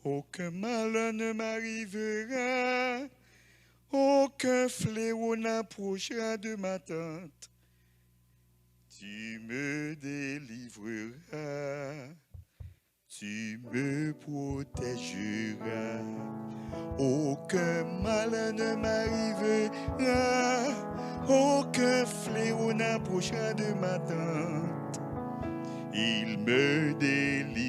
Aucun malheur ne m'arrivera, aucun fléau n'approchera de ma tente. Tu me délivreras, tu me protégeras. Aucun malheur ne m'arrivera, aucun fléau n'approchera de ma tente. Il me délivrera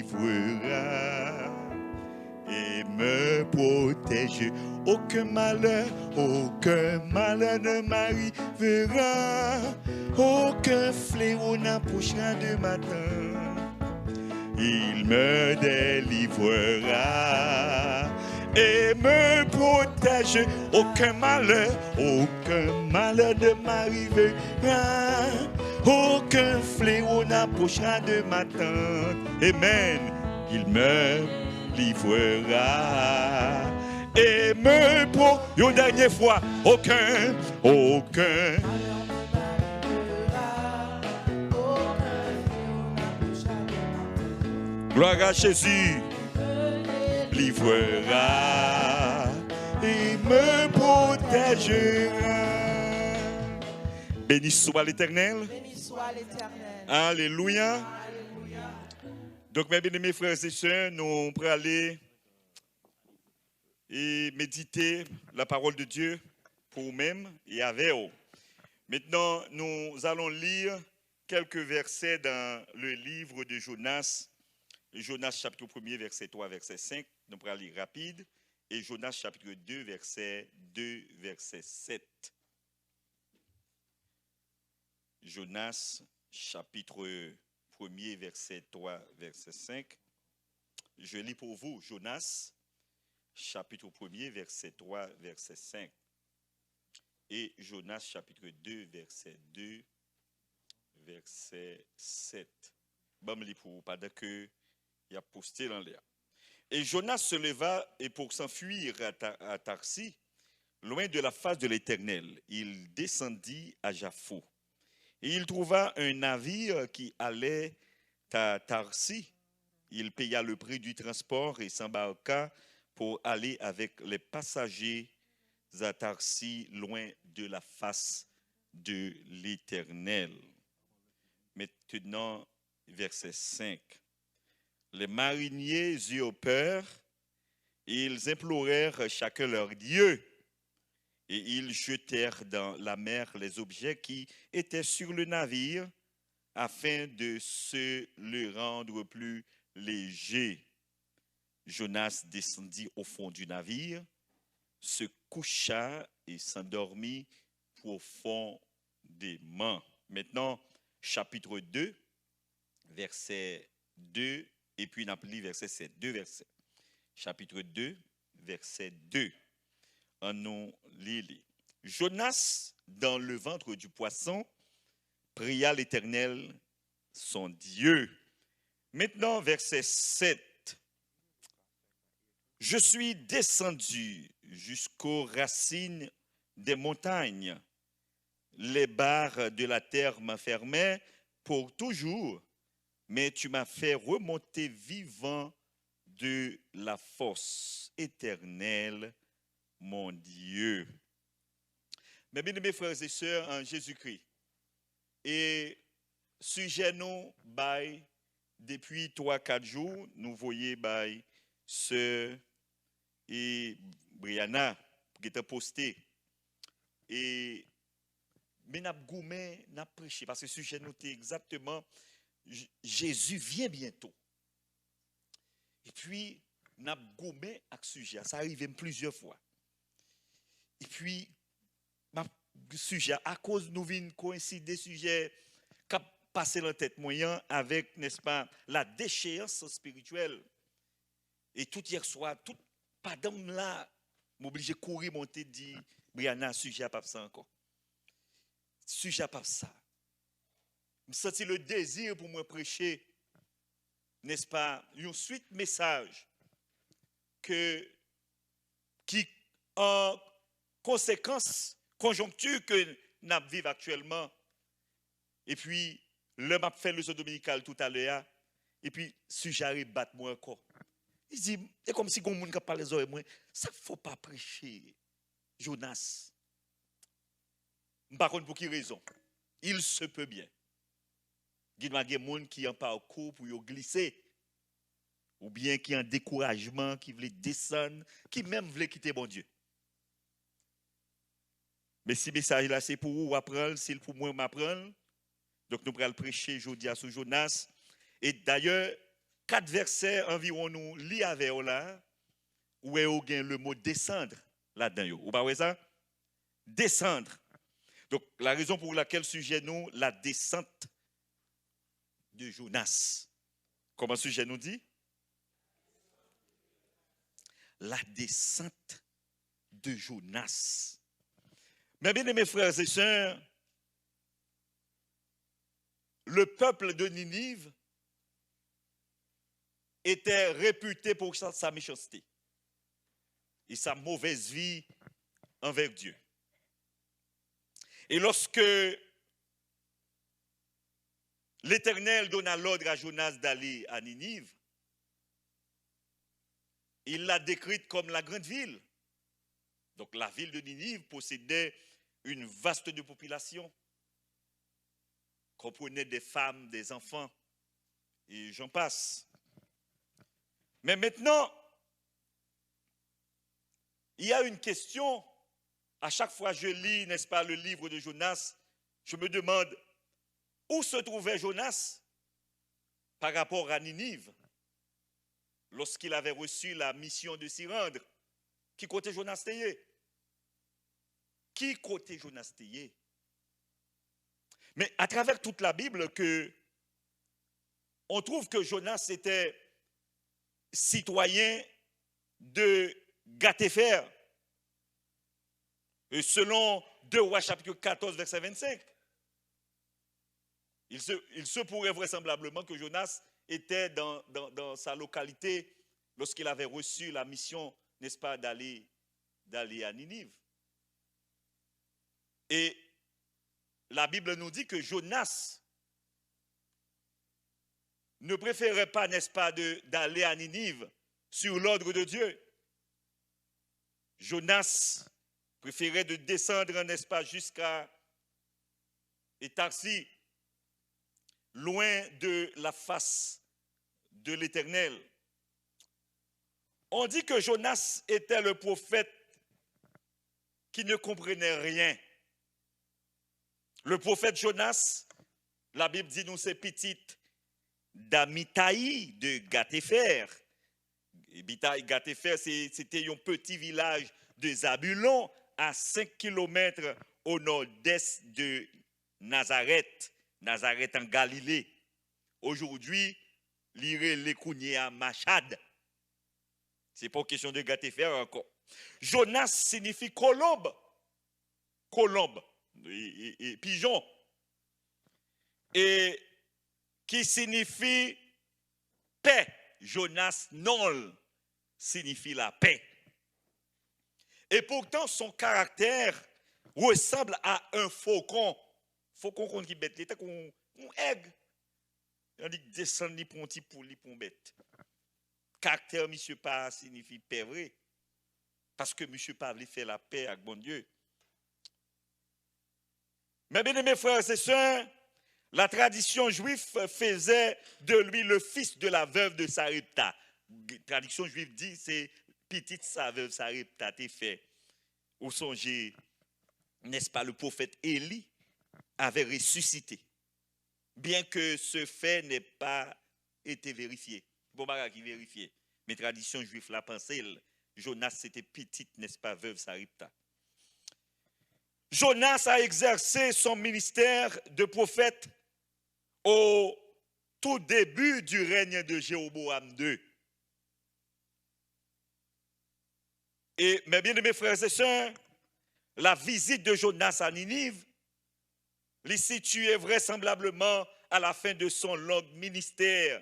et me protège. Aucun malheur ne m'arrivera, aucun fléau n'approchera de ma tente. Il me délivrera et me protège. Aucun malheur ne m'arrivera, aucun fléau n'approchera de ma tente. Amen. Il me livrera et me protège. Une dernière fois, aucun. Gloire à Jésus. Livrera et me protégera. Béni soit l'Éternel. Béni soit l'Éternel. Alléluia. Alléluia. Donc, mes bien-aimés frères et sœurs, nous pourrons aller et méditer la parole de Dieu pour nous-mêmes et avec vous. Maintenant, nous allons lire quelques versets dans le livre de Jonas. Jonas chapitre 1er, verset 3, verset 5. Nous pourrons lire rapide. Et Jonas chapitre 2, verset 2, verset 7. Jonas chapitre 1er, verset 3, verset 5. Je lis pour vous Jonas chapitre 1er, verset 3, verset 5. Et Jonas chapitre 2, verset 2, verset 7. Bon, je lis pour vous pendant que il a posté dans l'air. Et Jonas se leva et pour s'enfuir à Tarsis, loin de la face de l'Éternel, il descendit à Jaffo. Et il trouva un navire qui allait à Tarsis. Il paya le prix du transport et s'embarqua pour aller avec les passagers à Tarsis, loin de la face de l'Éternel. Maintenant, verset 5. Les mariniers eurent peur, et ils implorèrent chacun leur Dieu, et ils jetèrent dans la mer les objets qui étaient sur le navire, afin de se le rendre plus léger. Jonas descendit au fond du navire, se coucha et s'endormit profondément. Maintenant, chapitre 2, verset 2. Et puis, on lit verset 7, 2 versets. Chapitre 2, verset 2. En nous lit. Jonas, dans le ventre du poisson, pria l'Éternel, son Dieu. Maintenant, verset 7. Je suis descendu jusqu'aux racines des montagnes. Les barres de la terre m'enfermaient pour toujours. Mais tu m'as fait remonter vivant de la force éternelle, mon Dieu. Mes bien-aimés frères et sœurs en Jésus-Christ, et sujet nous, depuis 3-4 jours, nous voyons sœur et Brianna qui étaient postés. Et mais n'a goumé, n'a prêché, parce que le sujet nous était exactement Jésus vient bientôt. Et puis, n'a gommé avec sujet. Ça arrive plusieurs fois. Et puis, ma sujet, à cause nous vient coïncider sujet qui a passé dans la tête moyen avec, n'est-ce pas, la déchéance spirituelle. Et tout hier soir, tout pendant là, m'oblige courir monter dit Brianna sujet à pas ça encore. Sujet à pas ça. Je sens le désir pour me prêcher, n'est-ce pas, une suite message qui en conséquence, conjoncture que nous vivons actuellement, et puis le m'a fait le dominical tout à l'heure, et puis sujet à battre moi encore. Il dit, c'est comme si on monde qui parle les oreilles, ça ne faut pas prêcher. Jonas. Par contre, pour quelle raison? Il se peut bien. Il y a des gens qui ont parcours pour glisser. Ou bien qui ont un découragement, qui veulent descendre, qui même veulent quitter bon Dieu. Mais si le message là, c'est pour vous apprendre, c'est pour moi m'apprendre. Donc nous allons le prêcher aujourd'hui à ce Jonas. Et d'ailleurs, 4 versets environ nous lisons avec vous là, où est le mot descendre là-dedans. Vous voyez ça? Descendre. Donc la raison pour laquelle sujet nous, la descente de Jonas. Comment sujet nous dit? La descente de Jonas. Mais bien, mes frères et sœurs, le peuple de Ninive était réputé pour sa méchanceté et sa mauvaise vie envers Dieu. Et lorsque l'Éternel donna l'ordre à Jonas d'aller à Ninive, il l'a décrite comme la grande ville. Donc la ville de Ninive possédait une vaste de population, comprenait des femmes, des enfants, et j'en passe. Mais maintenant, il y a une question. À chaque fois que je lis, n'est-ce pas, le livre de Jonas, je me demande où se trouvait Jonas par rapport à Ninive lorsqu'il avait reçu la mission de s'y rendre. Qui côté Jonas Théier? Qui côté Jonas Théier? Mais à travers toute la Bible, on trouve que Jonas était citoyen de Gath-Hépher. Selon 2 Rois chapitre 14, verset 25. Il se pourrait vraisemblablement que Jonas était dans sa localité lorsqu'il avait reçu la mission, n'est-ce pas, d'aller à Ninive. Et la Bible nous dit que Jonas ne préférait pas, n'est-ce pas, d'aller à Ninive sur l'ordre de Dieu. Jonas préférait de descendre, n'est-ce pas, jusqu'à Tarsis, loin de la face de l'Éternel. On dit que Jonas était le prophète qui ne comprenait rien. Le prophète Jonas, la Bible dit nous c'est petite d'Amitai de Gath-Hépher. Gath-Hépher, c'était un petit village de Zabulon à 5 km au nord-est de Nazareth. Nazareth en Galilée. Aujourd'hui, lire l'écounier à Machad. Ce n'est pas une question de Gath-Hépher encore. Jonas signifie colombe. Colombe. Et pigeon. Et qui signifie paix. Jonas Nol signifie la paix. Et pourtant, son caractère ressemble à un faucon. Faucon qui bête, il était comme un aigle. On dit descend li pour un petit pour li pour bête. Caractère monsieur pas signifie paix vrai. Parce que monsieur pas veut faire la paix avec bon Dieu. Mais bien mes frères et sœurs, la tradition juive faisait de lui le fils de la veuve de Sarepta. La tradition juive dit c'est petite sa veuve Sarepta t'es fait. Au songez, n'est-ce pas, le prophète Élie avait ressuscité. Bien que ce fait n'ait pas été vérifié. Bon, bah, qui vérifié. Mais tradition juive la pensée, Jonas c'était petite, n'est-ce pas, veuve Sarepta. Jonas a exercé son ministère de prophète au tout début du règne de Jéroboam II. Et mes bien-aimés frères et sœurs, la visite de Jonas à Ninive l'est située vraisemblablement à la fin de son long ministère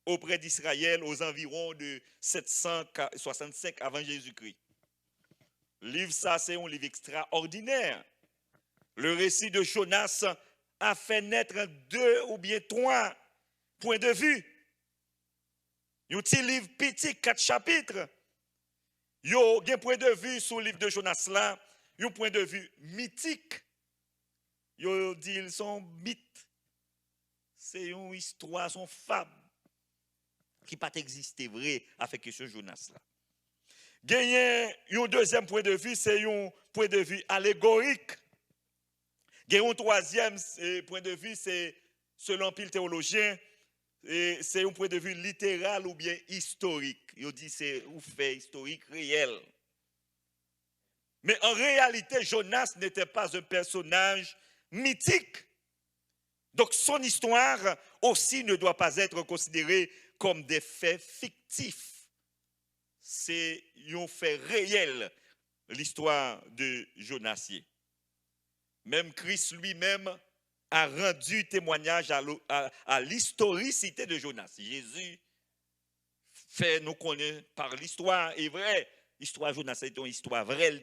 auprès d'Israël aux environs de 765 avant Jésus-Christ. Le livre, ça, c'est un livre extraordinaire. Le récit de Jonas a fait naître 2 ou bien 3 points de vue. Un petit livre petit, 4 chapitres. Yo, un point de vue sur le livre de Jonas là, un point de vue mythique. Yo dit ils sont mythes. C'est une histoire, son fable qui pas existé vrai avec ce Jonas là. Gagner un deuxième point de vue, c'est un point de vue allégorique. Gagner un troisième point de vue, c'est selon pile théologien, c'est un point de vue littéral ou bien historique. Il dit c'est un fait historique réel. Mais en réalité, Jonas n'était pas un personnage mythique. Donc son histoire aussi ne doit pas être considérée comme des faits fictifs. C'est un fait réel, l'histoire de Jonas. Même Christ lui-même a rendu témoignage à l'historicité de Jonas. Jésus fait nous connaître par l'histoire, est vrai. L'histoire de Jonas est une histoire vraie.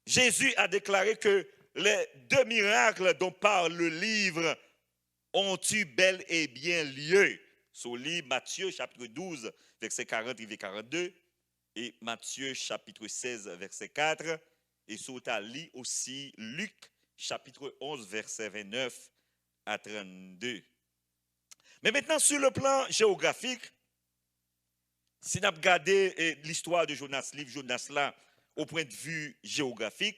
Jésus a déclaré que les 2 miracles dont parle le livre ont eu bel et bien lieu. Sur le livre Matthieu chapitre 12, verset 40 et 42, et Matthieu chapitre 16, verset 4, et sur lit aussi Luc chapitre 11, verset 29 à 32. Mais maintenant, sur le plan géographique, si nous regardons l'histoire de Jonas, livre Jonas là, au point de vue géographique,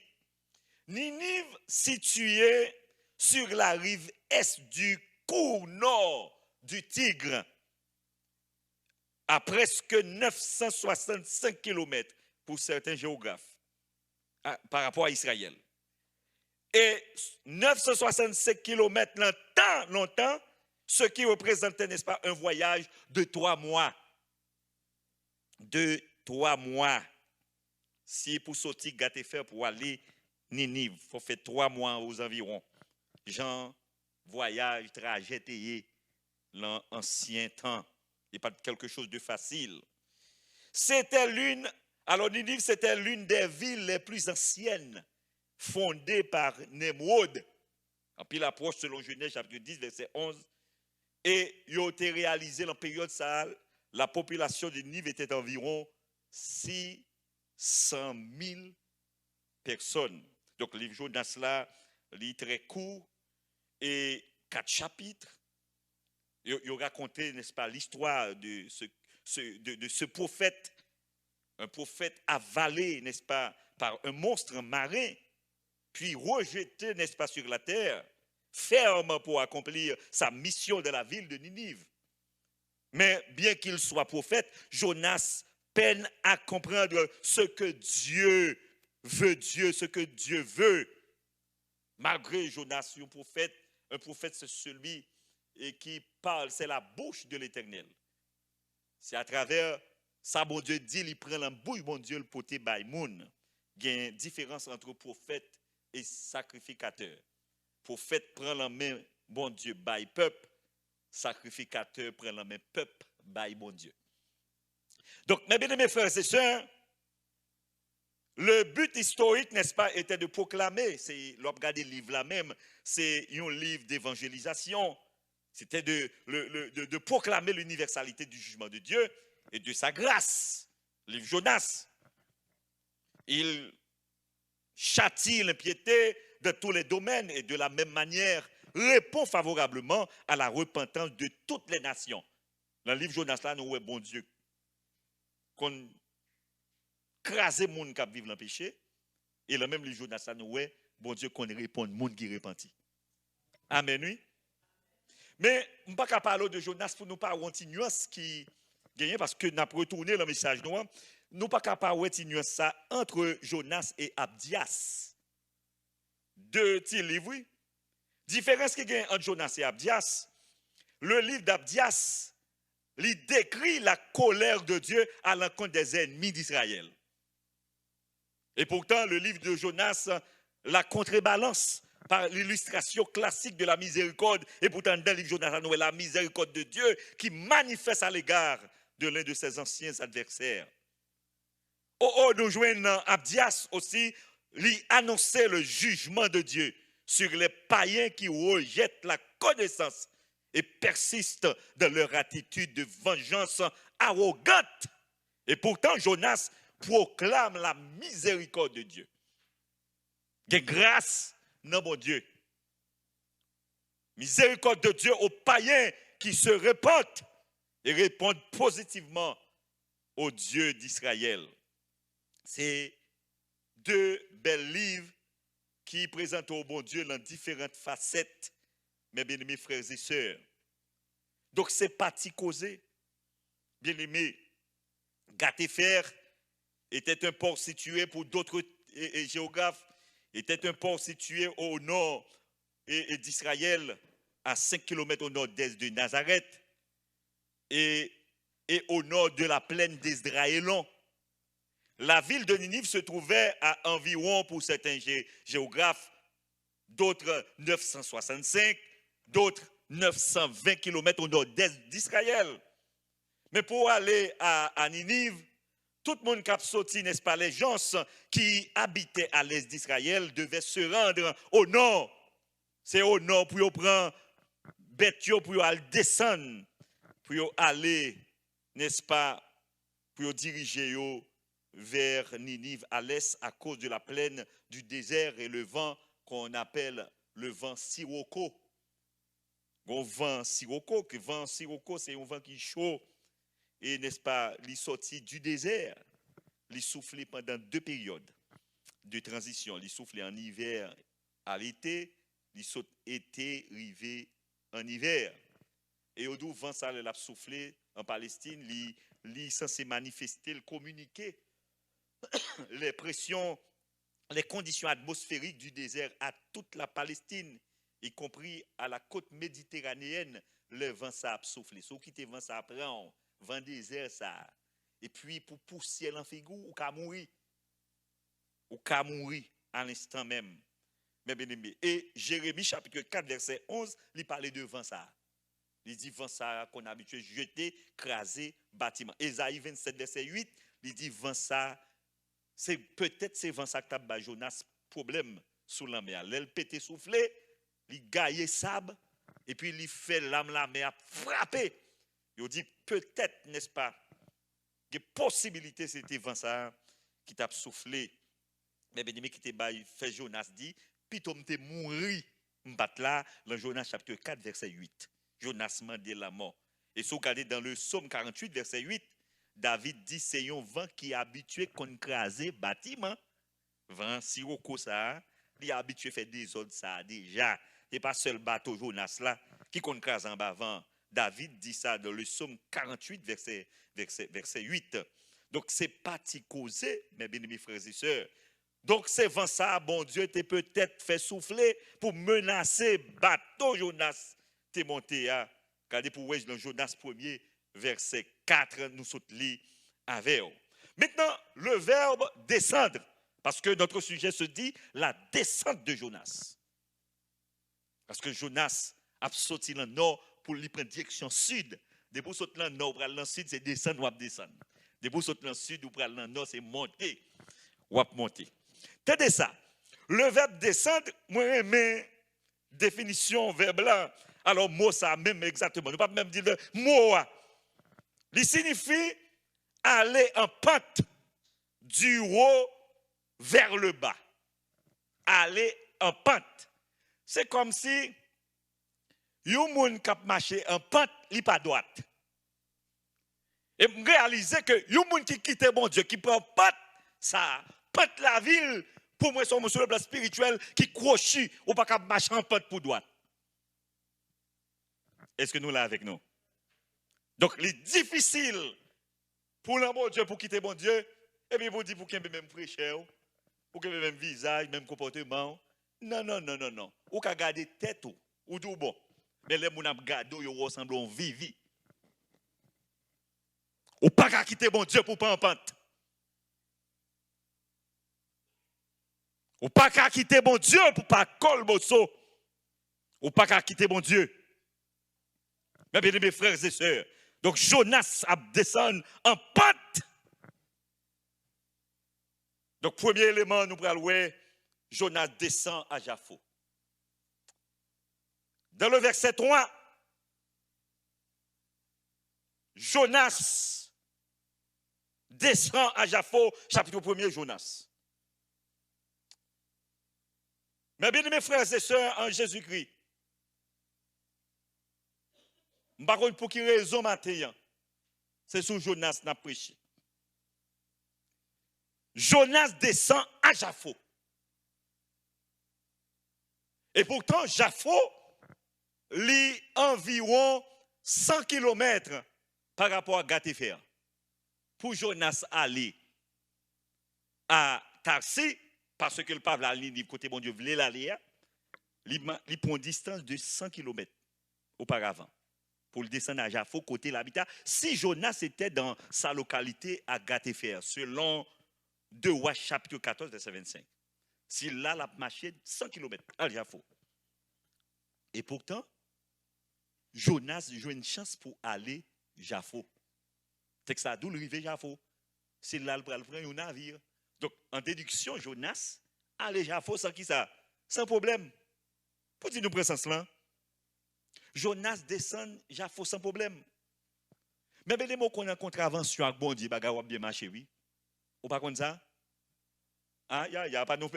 Ninive située sur la rive est du cours nord du Tigre, à presque 965 km pour certains géographes par rapport à Israël. Et 965 km longtemps, ce qui représentait, n'est-ce pas, un voyage de 3 mois. De 3 mois. Si pour sortir gâter faire pour aller Ninive, il faut faire 3 mois aux environs. Jean, voyage, trajet payé, l'ancien temps. Et pas quelque chose de facile. Alors Ninive, c'était l'une des villes les plus anciennes, fondée par Nemrod. En puis l'approche selon Genèse chapitre 10, verset 11. Et il a été réalisé dans la période Sahel, la population de Ninive était d'environ 600 000 personnes. Donc le livre Jonas là, il est très court et 4 chapitres. Il raconté, n'est-ce pas, l'histoire de ce prophète, un prophète avalé, n'est-ce pas, par un monstre marin, puis rejeté, n'est-ce pas, sur la terre, ferme pour accomplir sa mission de la ville de Ninive. Mais bien qu'il soit prophète, Jonas peine à comprendre ce que Dieu veut, ce que Dieu veut. Malgré Jonas, un prophète c'est celui qui parle, c'est la bouche de l'Éternel. C'est à travers ça, bon Dieu dit, il prend la bouche, bon Dieu, le poté by moun. Il y a une différence entre prophète et sacrificateur. Prophète prend la main, bon Dieu, by peuple. Sacrificateur prend la main, peuple, by bon Dieu. Donc, mes bien-aimés frères et sœurs, le but historique, n'est-ce pas, était de proclamer, c'est, l'on regarde le livre là même, c'est un livre d'évangélisation. C'était de proclamer l'universalité du jugement de Dieu et de sa grâce. Le livre Jonas. Il châtie l'impiété de tous les domaines et de la même manière répond favorablement à la repentance de toutes les nations. Dans le livre Jonas, là, nous voyons bon Dieu qu'on crase les gens qui vivent dans le péché. Et le même livre Jonas, là, nous voyons bon Dieu qu'on répond aux gens qui repentent. Amen, oui. Mais je ne peux pas parler de Jonas pour nous parler de nuance qui gagne parce que nous avons retourné le message. Nous ne pouvons pas parler de nuance entre Jonas et Abdias. Deux petits livres, oui. Différence qui gagne entre Jonas et Abdias. Le livre d'Abdias, il décrit la colère de Dieu à l'encontre des ennemis d'Israël. Et pourtant, le livre de Jonas la contrebalance par l'illustration classique de la miséricorde. Et pourtant, dans le livre de Jonas, nous avons la miséricorde de Dieu qui manifeste à l'égard de l'un de ses anciens adversaires. Nous joignons Abdias aussi, lui annoncer le jugement de Dieu sur les païens qui rejettent la connaissance et persistent dans leur attitude de vengeance arrogante. Et pourtant, Jonas proclame la miséricorde de Dieu. De grâce dans mon Dieu. Miséricorde de Dieu aux païens qui se répandent et répondent positivement au Dieu d'Israël. C'est deux belles livres qui présentent au bon Dieu dans différentes facettes, mes bien-aimés frères et sœurs. Donc c'est parti causé. Bien-aimés, Gatéfer était un port situé pour d'autres géographes, était un port situé au nord d'Israël, à 5 km au nord-est de Nazareth, et au nord de la plaine d'Esdraélon. La ville de Ninive se trouvait à environ, pour certains géographes, d'autres 965, d'autres 920 km au nord-est d'Israël. Mais pour aller à Ninive, tout le monde qui a sorti, n'est-ce pas, les gens qui habitaient à l'est d'Israël devaient se rendre au nord. C'est au nord pour prendre bête, pour aller descendre, pour aller, n'est-ce pas, pour diriger vers Ninive à l'est à cause de la plaine du désert et le vent qu'on appelle le vent sirocco. Le vent sirocco, c'est un vent qui est chaud et, n'est-ce pas, il sorti du désert, il soufflait pendant 2 périodes de transition. Il soufflait en hiver à l'été, il saute été, rivé en hiver. Et au bout vent ça l'a soufflé en Palestine, il est censé manifester, le communiquer les pressions, les conditions atmosphériques du désert à toute la Palestine, y compris à la côte méditerranéenne, le vent ça a soufflé. Ceux qui te vent ça prend, vent désert ça. Et puis pour pousser l'enfigou, ou qu'à mourir. Ou qu'à mourir à l'instant même. Mais bien aimé. Et Jérémie chapitre 4 verset 11, il parlait de vent ça. Il dit vent ça qu'on a habitué jeter, craser bâtiment. Ésaïe 27 verset 8, il dit vent ça. C'est peut-être c'est vent ça que t'a Jonas problème sous la mer. L'elle pété soufflé, il gagne sable et puis il fait l'âme la mer frapper. Il dit peut-être n'est-ce pas des possibilités c'était vent ça qui t'a soufflé. Mais bien aimé qui te bail fait Jonas dit plutôt m'te mourir m'battre là dans Jonas chapitre 4 verset 8. Jonas mandé la mort. Et si vous regardez dans le psaume 48 verset 8, David dit c'est un vent qui est habitué qu'on craser bâtiment. Vent sirocco ça, il est habitué à faire des ordres ça déjà. C'est pas seul bateau Jonas là qui qu'on crase en bas vent. David dit ça dans le psaume 48 verset 8. Donc c'est parti causé mes bien-aimés frères et sœurs. Donc c'est vent ça bon Dieu t'es peut-être fait souffler pour menacer bateau Jonas t'es monté à regardez pour dans Jonas 1er verset 4, nous sautons avec. Maintenant, le verbe descendre, parce que notre sujet se dit la descente de Jonas. Parce que Jonas a sauté dans le nord pour lui prendre direction sud. Depuis qu'il saute dans le nord, pour aller dans le sud, c'est descendre ou descendre. Depuis qu'il saute dans le sud, ou pour aller dans le nord, c'est monter ou monter. Tenez ça. Le verbe descendre, moi, j'aime définition verbe là. Alors, mot ça même exactement. Ne pas même dire le mot. Il signifie aller en pente du haut vers le bas. Aller en pente. C'est comme si yon moun k'ap marché en pente, li pas droite. Et réaliser que yon moun qui quitte bon Dieu, qui prend pente, ça pente la ville, pour moi, c'est sur le plan spirituel qui crochit ou pas k'ap marcher en pente pour droite. Est-ce que nous là avec nous? Donc, il est difficile pour le bon Dieu, pour quitter bon Dieu, et puis vous dites pour qu'il y ait même fraîcheur, pour qu'il y ait même visage, même comportement. Non. Ou qu'à garder tête ou tout bon. Mais les gens qui gardent, ils ressemblent à vivi. Ou pas qu'à quitter bon Dieu pour pas en pente. Ou pas qu'à quitter bon Dieu pour pas coller bosso. Ou pas qu'à quitter bon Dieu. Mais bien mes frères et sœurs, donc Jonas a descendu en pente. Donc premier élément, nous prenons voir, Jonas descend à Jaffo. Dans le verset 3, Jonas descend à Jaffo, chapitre 1er, Jonas. Mes bien-aimés frères et sœurs en Jésus-Christ, je ne sais pas pour quelle raison matin, c'est sur Jonas n'a prêché. Jonas descend à Jaffo. Et pourtant, Jaffo lit environ 100 km par rapport à Gatéfer. Pour Jonas aller à Tarsi, parce que le peuple a dit côté bon Dieu voulait l'aller, il prend une distance de 100 km auparavant pour le descendre à Jaffo, côté l'habitat. Si Jonas était dans sa localité à Gatéfer, selon 2 Rois chapitre 14, verset 25. S'il a marché 100 km à Jaffo. Et pourtant, Jonas joue une chance pour aller à Jaffo. Texte à d'où le Jaffo. C'est là le prend un navire. Donc, en déduction, Jonas allait à Jaffo sans qui ça? Sans problème. Pour dire nous prendre sens là. Jonas descend Jaffo sans problème. Mais les mots qu'on a contravention avec bon Dieu, bagarre bien marché, oui. Ou pas comme ça? Ah, il y a pas nous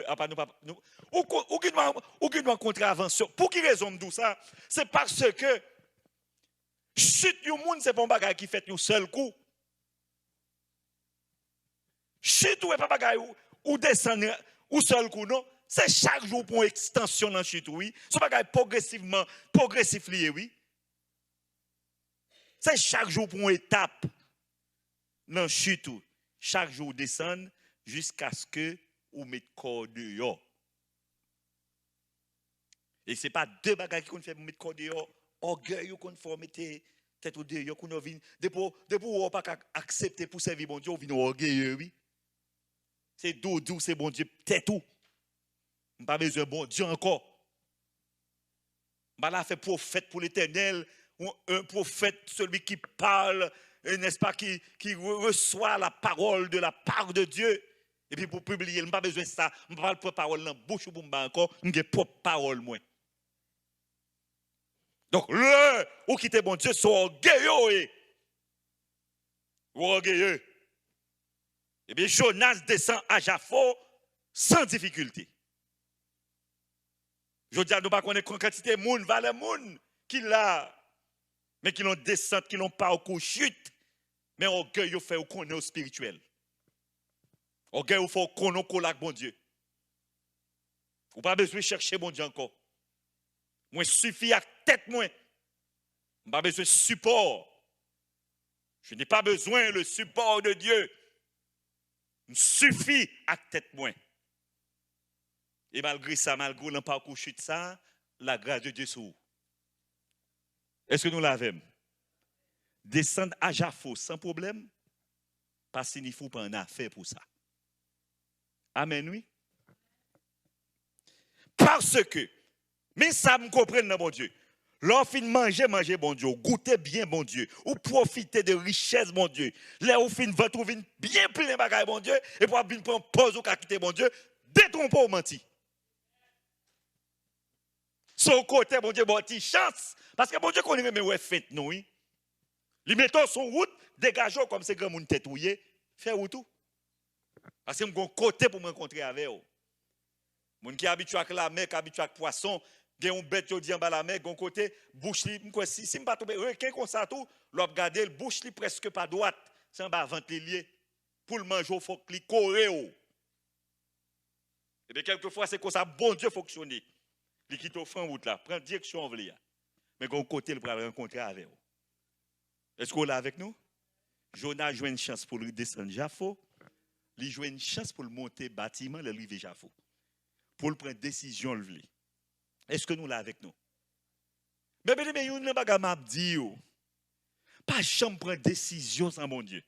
aucune contravention. Pour qui raison me dit ça? C'est parce que chute du monde c'est pas un bagage qui fait un seul coup. Chute ou pas bagage ou descendre ou seul coup non, c'est chaque jour pour une extension dans chute oui. Ce bagage progressif lié oui. C'est chaque jour pour une étape dans chute chaque jour descendre jusqu'à ce que ou mettre corps dehors. Et ce n'est pas deux bagages qu'on fait pour mettre corps dehors, orgueil qu'on fait mettre tête au dehors, qu'on vient, depuis on pas accepter pour servir bon Dieu, on vient orgueilleux, oui. C'est doudou, c'est bon Dieu, tête tout. On pas besoin de bon Dieu encore. On va faire prophète pour l'éternel, un prophète, celui qui parle, n'est-ce pas, qui reçoit la parole de la part de Dieu. Et puis pour publier, je n'ai pas besoin de ça. Je ne parle pas de parole dans la bouche ou encore, je n'ai pas de parole moins. Donc, ou quitter bon Dieu, soit orgueilleux. Ou orgueilleux. Eh bien, Jonas descend à Jaffo sans difficulté. Je dis à nous pas qu'on est quantité de monde, valeur monde qui l'a, mais qui l'ont descente, qui l'ont parcours chute, mais orgueil fait au qu'on est au spirituel. Orgueil il faut qu'on ait avec bon Dieu. Vous pas besoin de chercher bon Dieu encore. Moi suffit à tête moi. Pas besoin de support. Je n'ai pas besoin le support de Dieu. Il suffit à tête moi. Et malgré ça, malgré le parcours chute ça, la grâce de Dieu sous. Est-ce que nous l'avons? Descendre à Jaffo sans problème, parce qu'il ne faut pas en affaire pour ça. Amen, oui. Parce que, mais ça me comprend, mon Dieu. Lorsqu'on manger, bon Dieu, goûter bien, bon Dieu, ou profiter de richesse, bon Dieu. Là, où fin va trouver bien plein de bagages, bon Dieu, et pour bien prendre pause ou quitter, bon Dieu, détrompe ou menti. Son côté, bon Dieu, bon petit chance. Parce que bon Dieu, qu'on est mais fait nous, oui. Lui mettons son route, dégageons comme c'est grand monde tétouillé, faire où tout. Parce que mon côté pour me rencontrer avec eux. Moun qui habitué avec la mer, qui habitué avec poisson, gen un bête qui en bas la mer, gon côté bouche li, si me pas tomber requin comme ça tout, l'op regarder le bouche li presque pas droite, c'est en bas ventre lié. Pour le manger, faut que li coré. Et bien quelquefois c'est comme ça bon Dieu fonctionne. Li quitte au fin route là, prend direction en vle. Mais gon côté il va rencontrer avec eux. Est-ce qu'on est là avec nous? Jonas joue une chance pour lui descendre Jaffo. Il joue une chance pour le monter bâtiment, le rive Jaffo. Pour le prendre décision le vle. Est-ce que nous là avec nous? Mais yon ne baga m'a dit pas jamais prendre décision sans mon Dieu.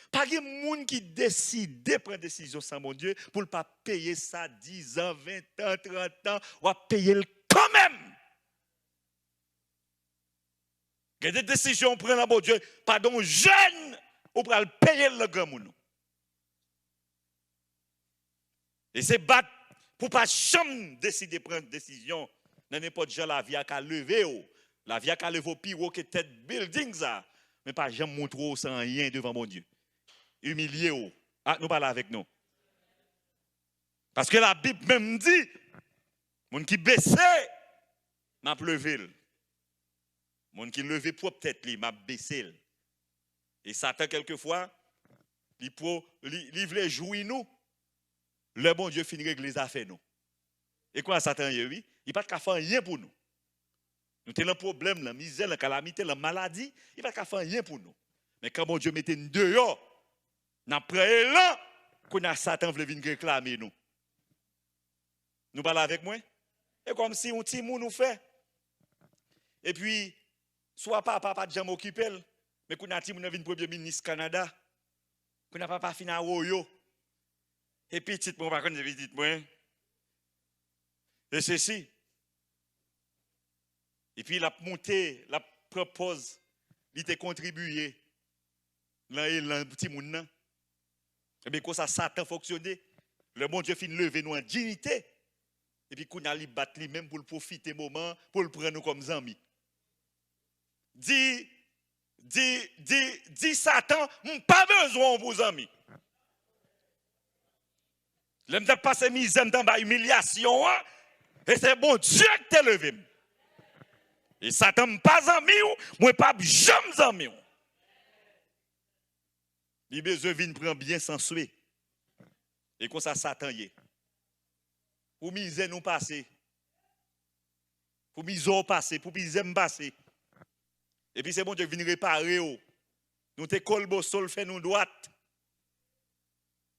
Pas de monde qui décide de prendre décision sans mon Dieu pour ne pas payer ça 10 ans, 20 ans, 30 ans, ou à payer quand même. Il y a des décisions prendre à mon Dieu, pardon, jeune, ou pour le payer le grand monde. Et c'est battre pour pas jamais décider de prendre décision dans n'importe quel la vie à lever la vie à lever au pire que tête building ça mais pas jamais montrer sans rien devant mon Dieu. Humilier ou. Ah, nous parlons avec nous. Parce que la Bible même dit, mon qui baissé, m'a pleuvé. Mon qui levé propre tête, m'a baissé. Et Satan, quelquefois, il voulait jouir nous. Le bon Dieu finit régler les affaires nous. Et quoi Satan, oui? Il n'a pas de faire rien pour nous. Nous avons un problème, la misère, la calamité, la maladie, il n'a pas de faire rien pour nous. Mais quand bon Dieu mettait nous dehors, après là, qu'on a Satan voulait venir réclamer nous. Nous parlons avec moi? Et comme si on petit mou nous fait. Et puis, soit papa de jamais occupé, mais qu'on a petit moun vinn premier ministre Canada, qu'on a papa fini à Royo. Et puis, petit mon pas connaît petit moi. Et ceci. Et puis, il a monté, la propose, il a contribué. Là, il a un petit moun. Et bien, quand ça Satan fonctionnait, le bon Dieu finit lever nous en dignité. Et puis, qu'on a li battre lui-même pour le profiter moment, pour le prendre nous comme amis. Dis Satan, pas besoin pour amis. L'aime de passer misère dans la humiliation, et c'est bon Dieu qui t'a levé. Et Satan pas ami ou, moi pas jamais ami. Il besoin de prendre bien sans souhait. Et comme ça Satan y est. Pour misère nous passer. Pour misère passer, pour misère me passer. Et puis c'est bon Dieu vient réparer. Nous te colbo sol fait nous droite.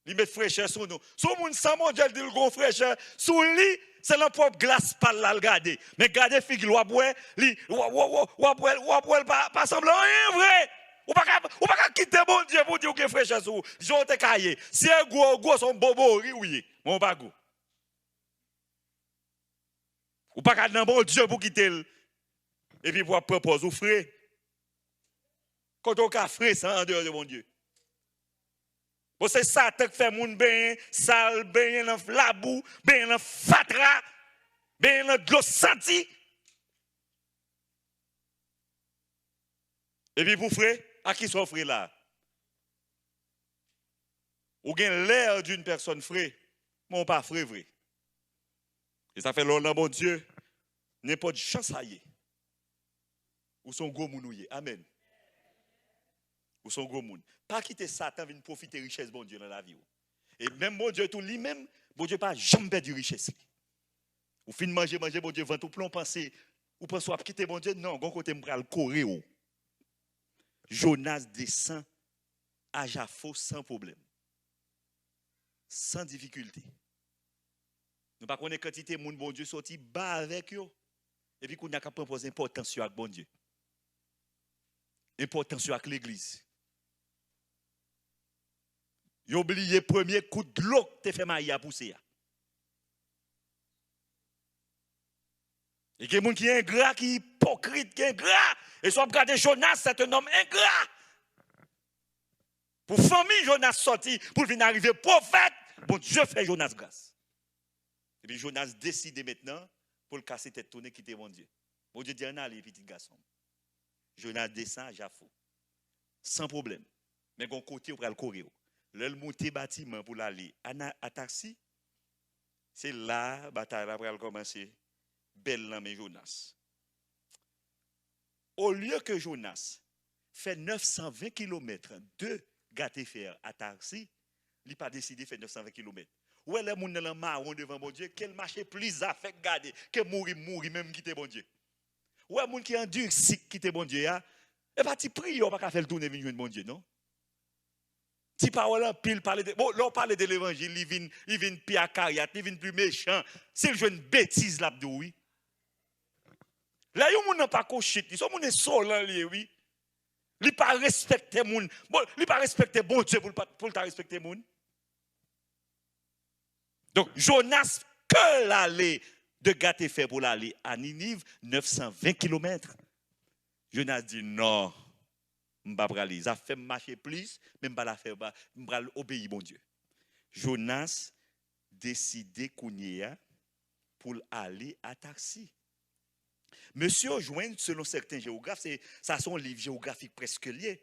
Il met fraîcheur sur nous. Sous moun sans mon Dieu dit le gon fraîcheur, sous lui, c'est la propre glace pas là le garder. Mais garder figue ou boire, li ou pas semblant rien vrai. Ou pas quitter mon Dieu pour dire que fraîcheur sous. Jo te caillé. Si un gros son bobo oui, mon pas go. Ou pas dans bon Dieu pour quitter. Et puis pour proposer ou frais. Quand on a frais ça en dehors de mon Dieu. Bon, c'est Satan qui fait moun ben, sale, ben dans la boue, ben dans fatra, ben dans de l'eau senti. Et puis pour frère, à qui sont frère là? Ou gen l'air d'une personne frère, mais pas frère vrai. Et ça fait longtemps, bon Dieu, n'importe chance à y. Ou son gros mounouye. Amen. Ou son gros moun. Pas quitter Satan venir profiter de richesse bon Dieu dans la vie. Et même bon Dieu tout lui-même, bon Dieu pas jamais perdu richesse. Ou fin manger bon Dieu vent tout plomb penser ou pense à quitter bon Dieu non, gon côté m'pral courir. Jonas descend à Jaffo sans problème. Sans difficulté. Nous pas connaît quantité moun bon Dieu sorti bas avec eux. Et puis qu'on a qu'à proposer importance avec bon Dieu. Importance avec l'église. Vous oubliez le premier coup de l'eau que tu fait maïs à pousser. Et il y a des gens qui sont ingrats, qui sont hypocrites, qui sont ingrats. Et soit regarder Jonas, c'est un homme ingrat. Pour famille, Jonas sorti, pour venir arriver prophète, bon Dieu fait Jonas grâce. Et puis Jonas décide maintenant pour le casser tête tournée, quitter mon Dieu. Bon Dieu dit, allez, petit garçon. Jonas descend à Jaffo. Sans problème. Mais bon côté, on va le courir. Le monter bâtiment pour l'aller à taxi, c'est là la bataille va commencer. Belle dans Jonas. Au lieu que Jonas fait 920 km de Gatéfer à taxi, il n'a pas décidé de faire 920 km. Où est le monde dans le marron devant mon Dieu? Quel marché plus à faire garder que mourir, même quitter mon Dieu? Où est le monde qui endure si quitter mon Dieu? Et pas tu pries, on va pas faire le tourner venir mon Dieu, non? Si parole pile parler de bon, l'on parle de l'évangile, il vient pire à carrière, il vient plus méchant. S'il joue une bêtise là dedans oui. Là yo moun n'a pas coché, son moun est solant li oui. Il pas respecter moun. Bon, il pas respecter bon Dieu pour ta respecter moun. Donc Jonas que l'aller de Gatéfer pour l'aller à Ninive 920 km. Jonas dit non. M'pa praler, ça fait marcher plus, mais m'pa la faire m'pa obéir bon Dieu. Jonas décidé kounya pour aller à taxi. Monsieur Join, selon certains géographes, ça sont livres géographiques presque liés.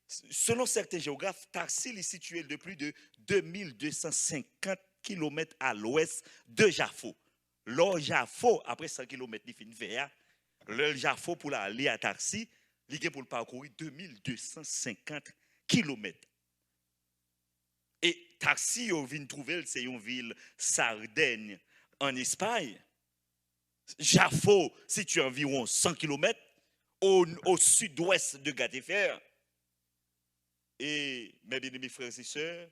Selon certains géographes, Tarsis est situé de plus de 2250 km à l'ouest de Jaffo. L'or Jaffo, après 100 km, il finit vers le Jaffo pour aller à Tarsis, il est pour le parcourir 2250 km. Et Tarsis, on vient trouver, c'est une ville Sardaigne en Espagne. Jaffo, situé à environ 100 km au sud-ouest de Gatéfer. Et mes bien-aimés frères et sœurs,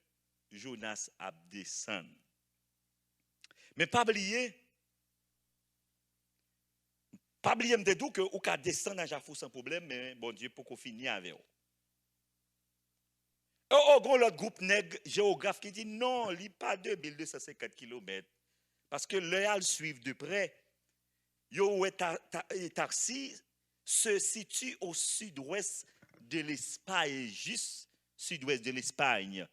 Jonas a descendu. Mais pas oublier me tout que ou ka descendre à Jaffo sans problème, mais bon Dieu pour qu'on finisse avec vous. Gros l'autre groupe nègre géographe qui dit non, il n'y a pas 2250 km. Parce que l'œil suivre de près. Tarsis se situe au sud-ouest de l'Espagne, juste sud-ouest de l'Espagne.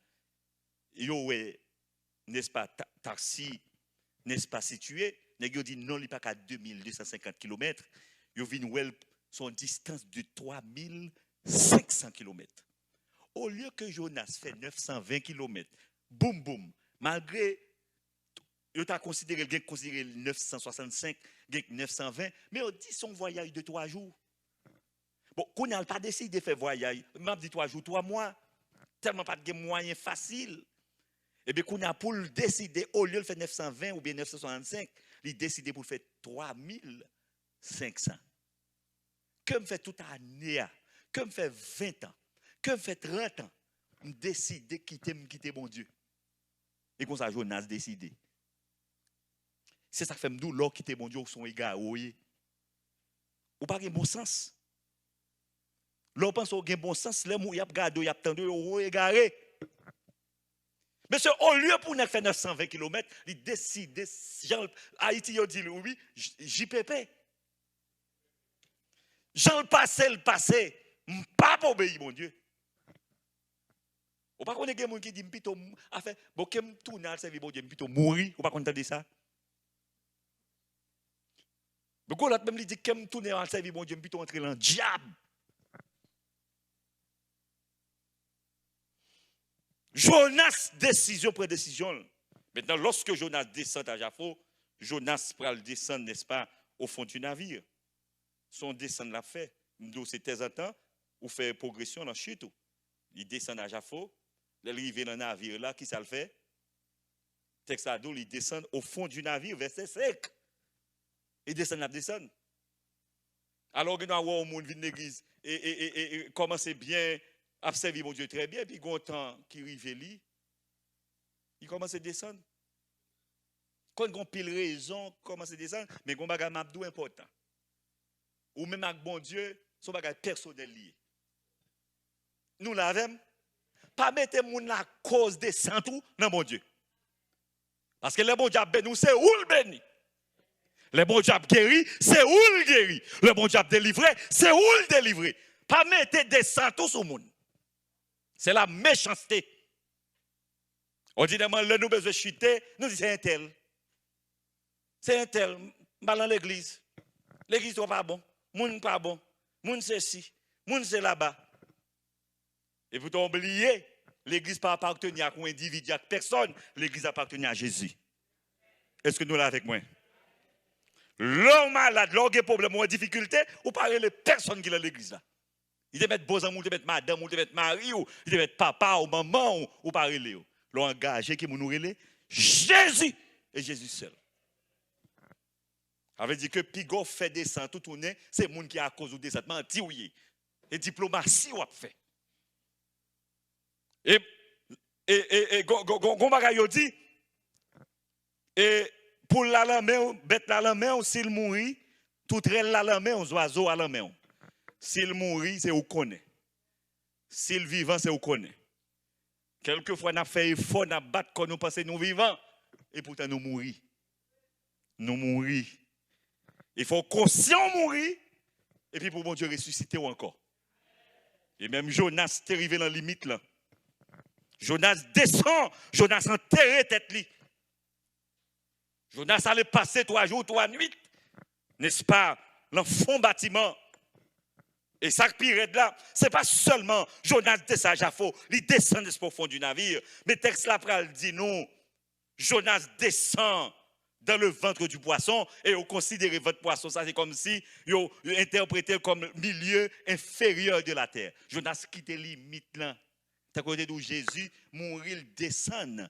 N'est-ce pas, Tarsis, n'est-ce pas situé? Ils dit non, il n'y a pas qu'à 2250 km. Ils viennent son distance de 3500 km. Au lieu que Jonas fait 920 km, boum boum, malgré, il a considéré 965, 920, mais on dit son voyage de 3 jours. Bon, qu'on n'a pas décidé de faire voyage, m'a dit 3 jours, 3 mois, tellement pas de moyens faciles. Et bien, qu'on a pour le décider, au lieu de faire 920 ou bien 965, il a décidé pour faire 3500. Que me fait toute année, que me fait 20 ans, que me fait 30 ans, je décide de quitter mon Dieu. Et comme ça, Jonas décidé. C'est ça qui fait me l'or quitter mon Dieu, son égard, ou pas de bon sens. L'on pense au bon sens, là, il y a gardé, il y a tendu, ou égaré. Mais au lieu pour nous faire 920 km, il décide, Haïti, il dit oui, JPP. Jean le passé, pas pour obéir, mon Dieu. Ou pas qu'on ait des gens qui disent, plutôt, enfin, bon, que me tourne à servir, mon Dieu, plutôt mourir, ou pas qu'on entende ça? Mais quand l'autre même dit, que me tourne à servir, mon Dieu, plutôt entrer dans le diable. Jonas, décision après décision. Maintenant, lorsque Jonas descend à Jaffo, Jonas prend le descendre, n'est-ce pas, au fond du navire. Son descendre l'a fait. Nous, c'est temps en temps, ou fait progression dans le chute. Il descend à Jaffo, il arrive dans le navire là, qui ça le fait? Texte à il descend au fond du navire, verset 5. Il descend, alors que nous avons un monde vient de l'église et commence bien à servir mon Dieu très bien, puis il y a un temps qui arrive, il commence à descendre. Quand il y a pile raison, il commence à descendre, mais il y a un bagage important. Ou même avec bon Dieu, son bagage personnel lié. Nous l'avons. Pas mettre moun la cause des saints tout dans mon Dieu. Parce que le bon Dieu béni, c'est où le béni. Le bon Dieu guéri, c'est où le guéri. Le bon Dieu délivré, c'est où le délivré. Pas mettre des saints tout sur le monde. C'est la méchanceté. Ordinairement, le nous besoin de chuter, nous disons c'est un tel. C'est un tel, mal dans l'église. L'église n'est pas bon. Moun pas bon. Moun c'est ci. Moun c'est là-bas. Et vous oubliez, l'église pas appartenir à un individu, à personne. L'église appartenir à Jésus. Est-ce que nous l'avons avec moi? L'homme malade, l'homme qui a problème ou difficulté, ou parlez les personnes qui sont dans l'église là. Il te met beaux amours, il te met madame, il te met mari, il te met papa ou maman, ou parlez les. L'homme engagé qui nous relève, Jésus et Jésus seul. Ça veut dire que Pigot fait descendre tout tourner, c'est le monde qui a à cause de descendre, menti ou yé. Et diplomatie ou a fait. Et Gombaga dit, et pour la main, bête la main, s'il mourit, tout rel la main, aux oiseaux à la main. S'il mourit, c'est où connaît. S'il vivant, c'est où connaît. Quelquefois, on a fait effort, on a battu quand nous pensons nous vivants, et pourtant nous mourir. Nous mourir. Il faut conscient mourir, et puis pour bon Dieu ressusciter encore. Et même Jonas est arrivé dans la limite là. Jonas descend, Jonas enterre tête li. Jonas allait passer 3 jours, 3 nuits, n'est-ce pas, dans fond bâtiment. Et ça qui pire là, ce n'est pas seulement Jonas descend à Jaffo, il descend de ce profond du navire. Mais le texte là dit nous, Jonas descend dans le ventre du poisson et vous considérez votre poisson, ça c'est comme si vous interprétez comme milieu inférieur de la terre. Jonas quitte les limites là. C'est à côté d'où Jésus mourit, il descend.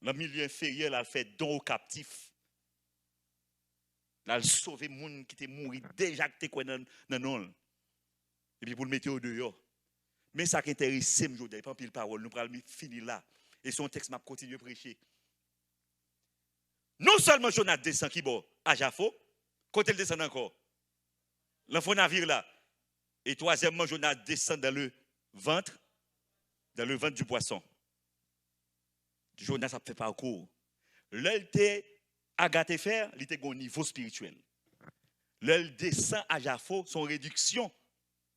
Le milieu inférieur, là, il fait don aux captifs. Là, il sauve les gens qui étaient morts déjà que tu dans non. Et puis pour le mettre au dehors. Mais ça qui intéresse, je ne pas pile parole, nous allons finir là. Et son texte m'a continué à prêcher. Non seulement Jonas descend qui bon à Jaffo, quand il descend encore, l'enfant navire là. Et troisièmement, Jonas descend dans le ventre du poisson. Jonas a fait parcours. Là, il était à Gatéfer, il était au niveau spirituel. Là, il descend à Jaffo, son réduction,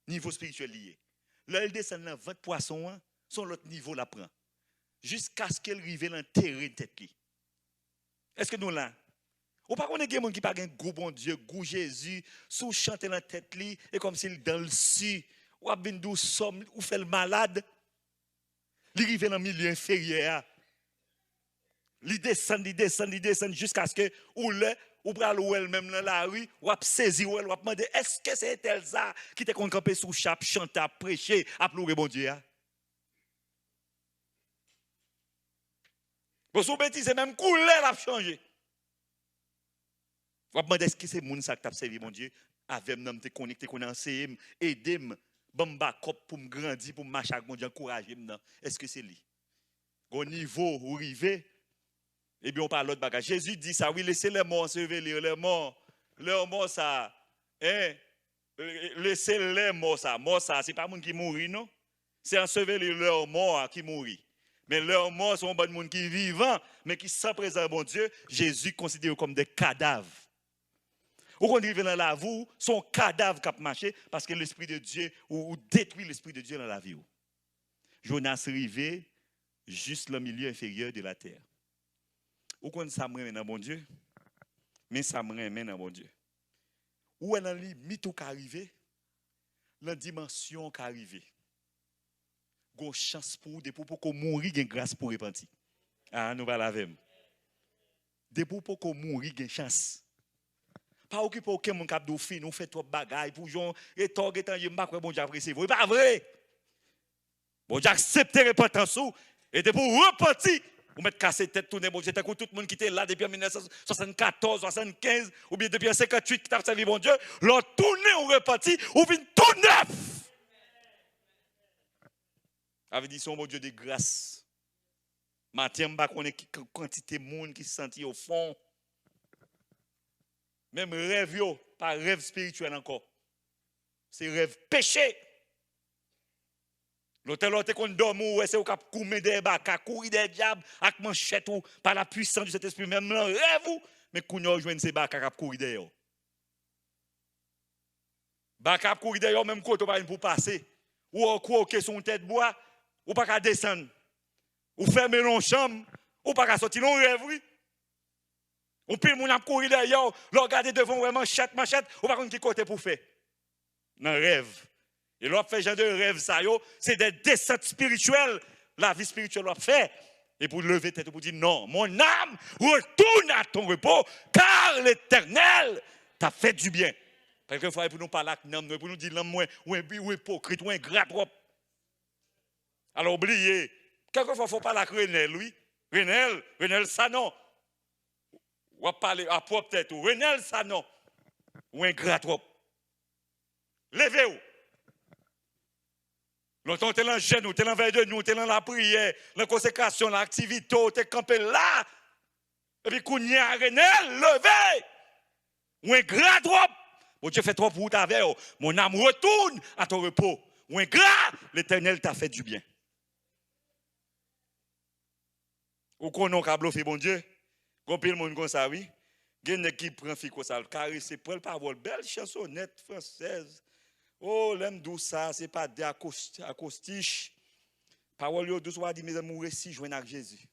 niveau spirituel lié. Là, il descend dans le ventre poisson, son autre niveau la prend. Jusqu'à ce qu'elle arrive dans le terrain de tête. Est-ce que nous là? Ou pas qu'on est des gens qui pas un gros bon Dieu, goût Jésus, sous chanter dans la tête li et comme s'il dans le su, ou a ben dou somme ou fait le malade. Il arrive dans le milieu inférieur. Il descend jusqu'à ce que ou pral ou elle même dans la rue, ou a saisi ou elle ou a demandé est-ce que c'est tel ça qui te campé sous chape, chanter, prêcher, à pleurer bon Dieu. Vous sous bêtise même couleur a changé. Vous demandez est-ce que c'est moun ça qui t'a servi mon Dieu avec moi te connecter qu'on enseigner aider me bamba cop pour me grandir pour marcher avec mon Dieu encourager me. Est-ce que c'est lui? Au niveau où arriver et bien on parle l'autre bagage. Jésus dit ça oui laissez les morts ensevelir les morts ça laissez les morts ça c'est pas moun qui mourit non c'est ensevelir leurs morts qui mourit. Mais leurs morts sont des gens qui vivants, mais qui sont présents, bon Dieu, Jésus considère comme des cadavres. Ou quand ils viennent dans la vie, sont cadavres qui ont marché parce que l'Esprit de Dieu, ou détruit l'Esprit de Dieu dans la vie. Jonas arrivé juste le milieu inférieur de la terre. Ou quand ça me ramène dans bon Dieu, mais ça me ramène dans bon Dieu. Ou est dans la limite qui arrive, la dimension qui arrive. Une chance pour qu'on mourir, une grâce pour repentir. Ah, nous allons la même. Depuis pour qu'on mourir, une chance. Pas occupé aucun monde qui a fait nous fait trop bagaille pour gens et tant que je pas bon Dieu apprécier. C'est pas vrai. Bon Dieu accepte repentance et depuis pour repentir, vous mettre casser tête tourner bon Dieu tout le monde qui était là depuis 1974, 75 ou bien depuis 58 qui t'a servi bon Dieu, leur tourner ou repentir ou vient tout neuf. Avait dit son bon Dieu de grâce. Matin, on connaît quantité de monde qui se sentit au fond. Même rêve, pas rêve spirituel encore. C'est rêve péché. L'autre qu'on dorme ou c'est au cap coumer des bacs, courir des diables avec manchette ou par la puissance de cet esprit même là rêve ou mais qu'on joindre ces bacs à courir derrière. Bac à courir derrière même côté pas pour passer ou quoi que son tête bois ou pas qu'à descendre ou fermer nos chambres ou pas qu'à sortir non rêve oui. On peut mon a courir derrière, regarder devant vraiment manchette ou pas qui côté pour faire. Dans rêve. Et l'on fait genre de rêve ça yo, c'est des descentes spirituelles, la vie spirituelle on fait et pour lever tête pour dire non, mon âme retourne à ton repos car l'Éternel t'a fait du bien. Quelquefois pour nous parler avec nous pour nous dire l'homme ou hypocrite ou ingrat trop. Alors oubliez, quelquefois faut pas la Renel oui. Renel ça non. Ou à parler à propre tête ou Renel ça non. Ou ingrat trop. Levez-vous. Longtemps, tu es dans le jeûne, tu es dans veille de nous, tu es dans la prière, la consécration, l'activité, tu es campé là. Et puis, quand il y a un Renel, levez. Ou un gras trop. Bon Dieu fait trop pour ta veille. Mon âme retourne à ton repos. Ou un gras, l'Éternel t'a fait du bien. Ou qu'on a bluffé, bon Dieu. Qu'on peut le monde comme ça, oui. Il y a qui prend fille comme ça, caressé pour le parole. Belle chansonnette française. Oh, l'aime douce ça, c'est pas des acoustiques. Parole yo douce, on dit, mes amours, si joignent avec Jésus.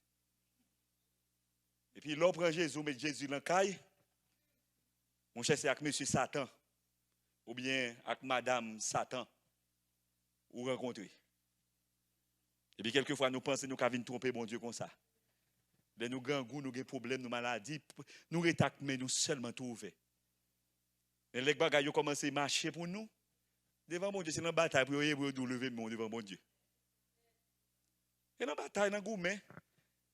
Et puis, l'on prend Jésus, met Jésus dans la caille. Mon cher, c'est avec monsieur Satan, ou bien avec madame Satan, ou rencontrer. Et puis, quelquefois, nous pensons que nous avons tromper bon Dieu comme ça. Mais nous avons nous avons des problèmes, nous maladies, nous rétac, mais nous seulement trouver. Et les bagages ont commencé à marcher pour nous. Devant mon Dieu, c'est une bataille pour nous lever devant mon Dieu. Et dans la bataille, dans le gourmet,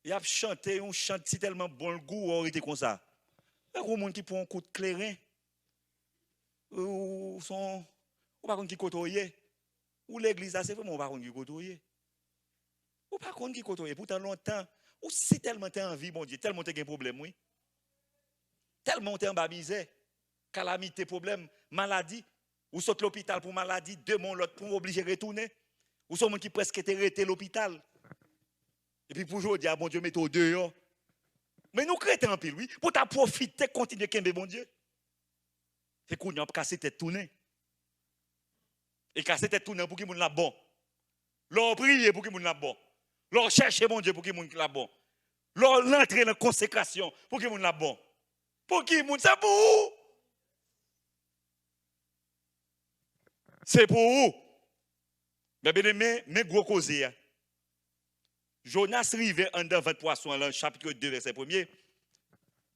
il a chanté, on chante si tellement bon le goût, on était comme ça. Il y a des gens qui prennent un coup de clairin, ou pas qui côtoient, ou l'église, c'est vraiment pas qui côtoient. Ou pas qui côtoient, pourtant longtemps, ou si tellement tu as envie, mon Dieu, tellement tu as un problème, oui. Tellement tu es en bas misère, calamité, problème, maladie, ou saute l'hôpital pour maladie, deux mois l'autre pour obligé de retourner, ou sont gens qui presque étaient arrêtés l'hôpital. Et puis pour aujourd'hui, bon Dieu, mettez au dehors. Mais nous créons en pile, oui, pour ta profiter, continuer à bon Dieu. C'est qu'on a cassé tête tournée. Et casser tête tournée pour qu'il moun la bon. Leur prier pour qu'il moun la bon. Leur chercher mon Dieu pour qu'il moun la bon. Leur l'entrer dans la consécration pour qu'il moun la bon. Pour qui moun, c'est pour où? C'est pour où? Mais bien aimé, mes gros causés. Jonas rive en dans votre poisson, dans le chapitre 2, verset 1er.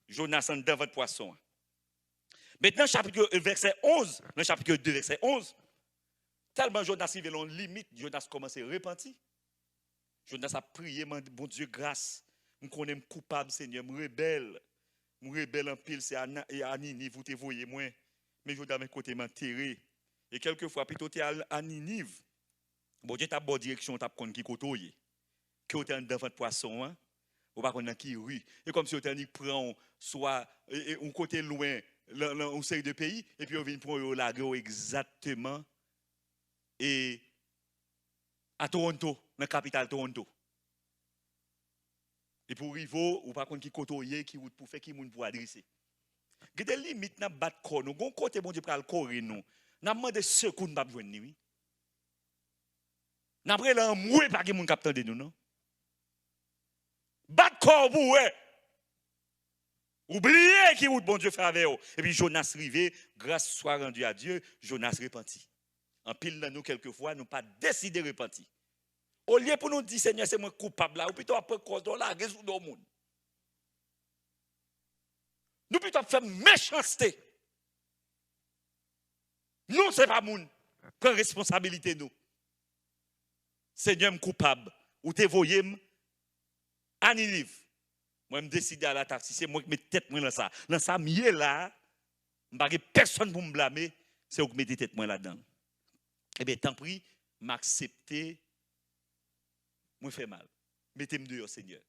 Jonas en dans votre poisson. Maintenant, verset 11, dans le chapitre 2, verset 11, tellement Jonas rive en limite, Jonas commence à repentir. Jonas a prié, bon Dieu, grâce. Je connais coupable, Seigneur, je rebelle en pile, c'est à Ninive, vous te voyez moins. Mais je dois mes côtés m'enterrer. Et quelquefois, plutôt tu es à Ninive. Bon Dieu, tu as bonne direction, tu as qui côtoyer. Que tu es dans votre poisson, hein? Ou pas qu'on a qui rue. Et comme si tu as prend soit un côté loin, un série de pays, et puis on vient prendre la guerre exactement et à Toronto, dans la capitale Toronto. Et pour Rivo, ou pas qu'on qui côtoyer, qui pour faire qui moun pour adresser. Il y a des limites dans battre corps nous. Gon côté bon Dieu pour le corps nous. N'a demandé secours n'a pas besoin ni oui. N'a après là moué pas qui moun capteur de nous non. Battre corps pour ouais. Oubliez qui vous bon Dieu fait avec vous. Et puis Jonas rivé, grâce soit rendue à Dieu, Jonas repentit. En pile dans nous quelquefois nous pas décidé repentir. Au lieu pour nous dire Seigneur c'est moi coupable là ou plutôt après cause de la résoudre dans le monde. Nous plutôt faire méchanceté. Nous c'est pas moun. Prends responsabilité nous. Seigneur me coupable ou te voyez à Ninive. Moi, je décide à la taxi, c'est moi qui mets tête dans ça. Dans ça, mieux là, je n'ai pas personne pour me blâmer, c'est vous qui mettez tête là-dedans. Eh bien, tant pis, m'accepter, moi fait mal. Mettez-moi dehors, Seigneur.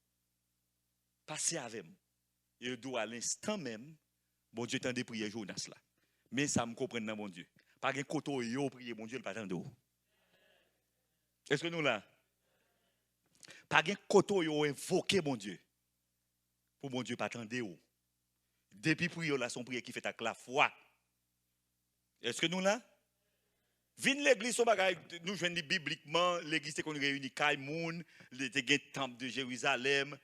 Passez avec moi. Et je dois à l'instant même, bon Dieu t'a prier Jonas là. Mais ça me comprend dans mon Dieu. Pas un coteau yo prier mon Dieu, le pas d'eau. Est-ce que nous là? Pas un coteau yo invoquer mon Dieu. Pour mon Dieu, pas attendre. Depuis prière, là, son prière qui fait avec la foi. Est-ce que nous là? Vin l'église, nous jouons bibliquement, l'église qu'on réunit, Kaimoun, le temple de Jérusalem,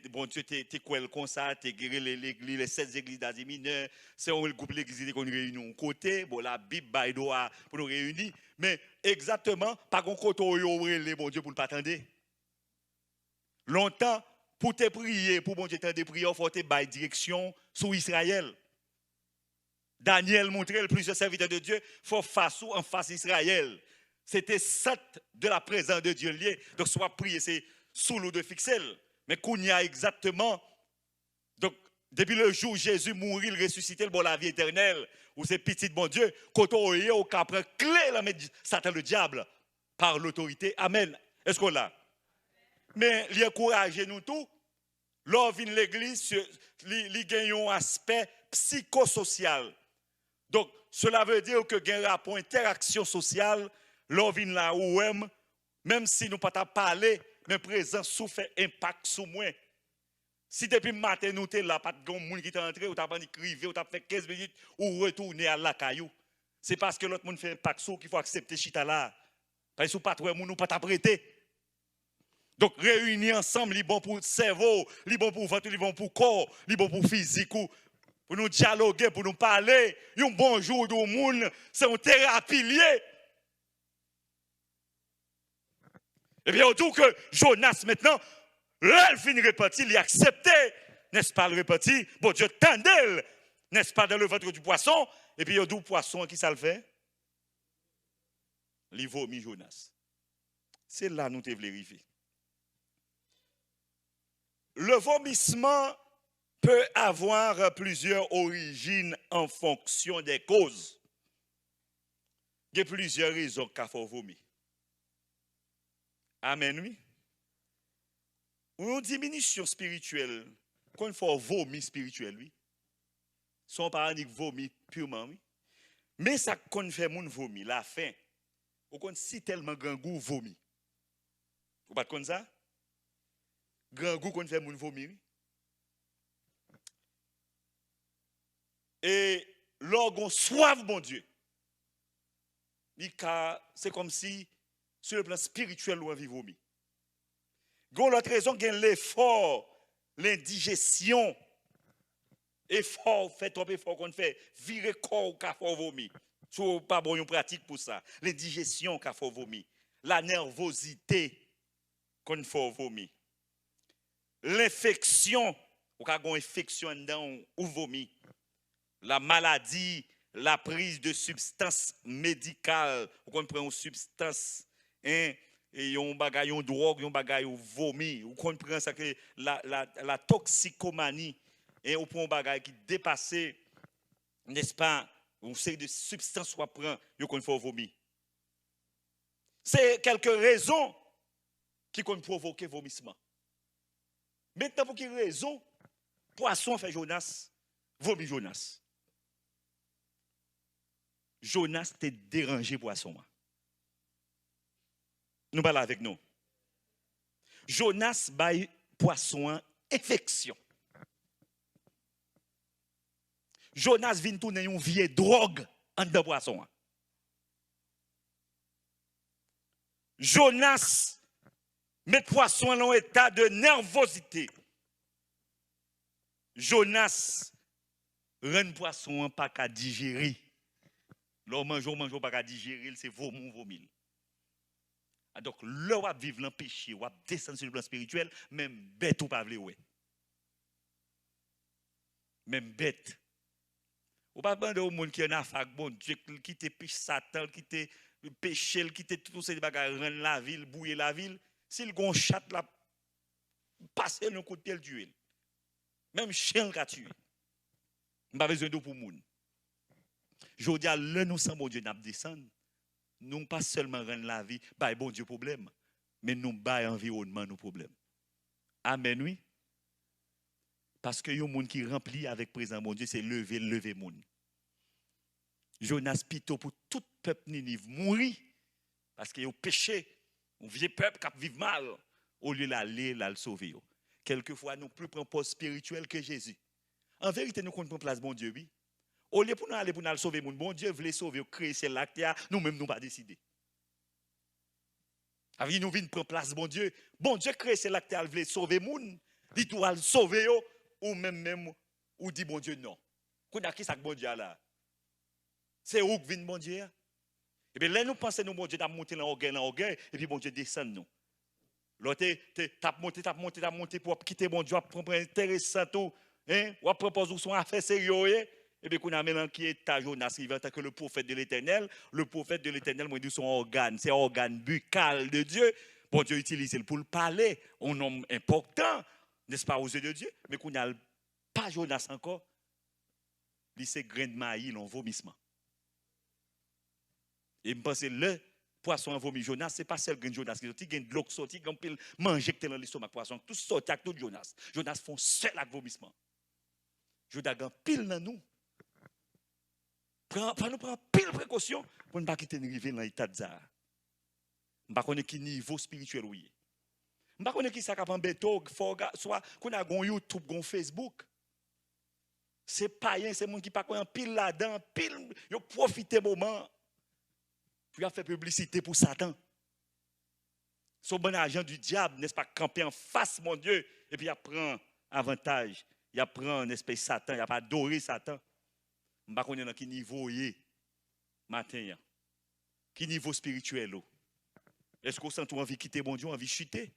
bon Dieu, t'es quoi comme ça, t'es l'église, les 7 églises d'Asie mineure, c'est le groupe l'église qu'on réunit au côté, bon, la Bible, pour nous réunir, mais exactement, pas qu'on côté où les bon Dieu pour ne pas attendre. Longtemps, pour te prier, pour bon Dieu te prier, il faut te bailler direction sur Israël. Daniel montrait plusieurs serviteurs de Dieu, il faut face en face Israël. C'était saint de la présence de Dieu lié. Donc, soit prier, c'est sous l'eau de fixel. Mais qu'on y a exactement. Donc, depuis le jour où Jésus mourit, il ressuscité, bon, la vie éternelle, où c'est petit bon Dieu, quand on est au cap, clé, la mettre Satan le diable, par l'autorité. Amen. Est-ce qu'on l'a? Mais il encourage nous tous. Lors de l'église, il gagne un aspect psychosocial. Donc, cela veut dire que il y a un rapport interaction sociale, lors de là où même si nous ne pouvons pas parler, mais présence sous fait impact sur moi. Si depuis le matin, nous sommes là, pas de monde qui est entré, ou tu as pas écrit, ou tu as fait 15 minutes, ou retourner à la caillou. C'est parce que l'autre monde fait impact sur qu'il faut accepter chita là. Parce que pas toi, nous pas t'apprêter. Donc, réunir ensemble, c'est bon pour le cerveau, c'est bon pour le ventre, c'est bon pour le corps, c'est bon pour le physique. pour nous dialoguer, pour nous parler. Un bonjour du monde, c'est une thérapie liée. Et bien, autour que Jonas, maintenant, là, il finit reparti, il a accepté, n'est-ce pas, le reparti. Bon Dieu, tendez, n'est-ce pas, dans le ventre du poisson. Et puis, il y a deux poissons qui ça le fait. Il vomit Jonas. C'est là que nous devons vérifier. Le vomissement peut avoir plusieurs origines en fonction des causes. Il y a plusieurs raisons qu'il faut vomir. Amen, oui. Une diminution spirituelle, quand il faut vomir spirituel, oui. Son paradigme vomit purement, oui. Mais ça qu'on fait moun vomir, la faim. Ou qu'on si tellement grand goût vomit. Vous pas comme ça? Grand goût qu'on fait moun vomir. Et l'orgon soif, bon Dieu. C'est comme si, sur le plan spirituel, on vit vomir. L'autre raison, c'est l'effort, l'indigestion. Effort, fait trop effort qu'on fait, virer corps qu'a faut vomir. Ce pas bon une pratique pour ça. L'indigestion qu'a faut vomir. La nervosité qu'on faut vomir. L'infection, ou qu'a une infection dedans ou vomir. La maladie, la prise de substances médicales, ou qu'on prend une substance, hein, et on bagaille une drogue, on bagaille ou vomi, ou qu'on prend ça que la toxicomanie, et on prend un bagaille qui dépasse, n'est-ce pas, on sait de substances qu'on prend, qu'on faut vomir. C'est quelques raisons qui ont provoqué vomissement. Maintenant, pour quelle raison, poisson fait Jonas, vomit Jonas. Jonas t'est dérangé poisson. Nous parlons avec nous. Jonas baille poisson infection. Jonas vient tourner une vieille drogue en dedans poisson. Jonas met poisson dans un état de nervosité. Jonas rend poisson pas qu'à digérer. L'homme mange pas qu'à digérer, c'est vomir. Donc, là, on va vivre dans le péché, on va descendre sur le plan spirituel, même bête ou pas vle. Même bête. On va pas demander au monde qui est en affaire, bon Dieu, qui te péché Satan, qui te péché, qui te tout ces bagages, rendre la ville, bouiller la ville. S'il gon chat là, passer un coup de pied, le tuer. Même chien qu'a tué. On n'a pas besoin d'eau pour moun. Je dis à l'un nous sommes bon Dieu n'a descendre. Nous pas seulement rendre la vie, bah bon Dieu problème, mais nous bah environnement nos problèmes. Amen oui. Parce que yon monde qui rempli avec présent bon Dieu, c'est lever monde. Jonas Pito pour tout peuple Ninive mourir parce que yon péché, un vieux peuple qui vit mal au lieu d'aller le sauver. Quelquefois nous plus prend poste spirituel que Jésus. En vérité nous comptons place bon Dieu oui. Au lieu pour nous aller pour nous sauver mon bon Dieu voulait sauver créer celle là nous même nous pas décider. Avec nous vinn prendre place bon Dieu créer celle là voulait sauver moun, dit tout al sauver yo ou même ou dit bon Dieu non. Qu'on a qui ça bon Dieu là? C'est où que vient bon Dieu? Et bien là nous pensons nous bon Dieu t'a monté dans orgueil et puis bon Dieu descend nous. L'autre t'a monté pour quitter bon Dieu prendre intéressant tout hein, ou propose son affaire sérieux. Et bien, qu'on a maintenant qui est à Jonas, il va que le prophète de l'Éternel, moi, dit son organe, c'est organe buccal de Dieu. Bon Dieu utilise pour le parler, un homme important, n'est-ce pas, aux yeux de Dieu, mais qu'on n'a pas Jonas encore, il c'est grain de maïs, en vomissement. Et je pense que le poisson en vomi Jonas, ce n'est pas seul grain de Jonas qui sorti, il y a de l'eau qui sorti, il peut manger dans l'estomac poisson, tout sorti avec tout Jonas. Jonas font seul avec vomissement. Jonas a pile dans nous. Nous prendre pile précaution pour ne pas quitter nous arriver dans l'état de ça. Je ne sais pas qui niveau spirituel oui. Je ne sais pas qui ça capable béto soit qu'on a un YouTube, un Facebook. C'est païen, c'est monde qui pas en pile là-dedans, pile yo profiter moment pour faire publicité pour Satan. Son bon agent du diable, n'est-ce pas, camper en face mon Dieu et puis il prend avantage il a pris un espèce de Satan, il a pas adoré Satan. Je ne sais pas dans quel niveau il est matin. Quel niveau spirituel? Est-ce qu'on sent envie de quitter mon Dieu, envie de chuter?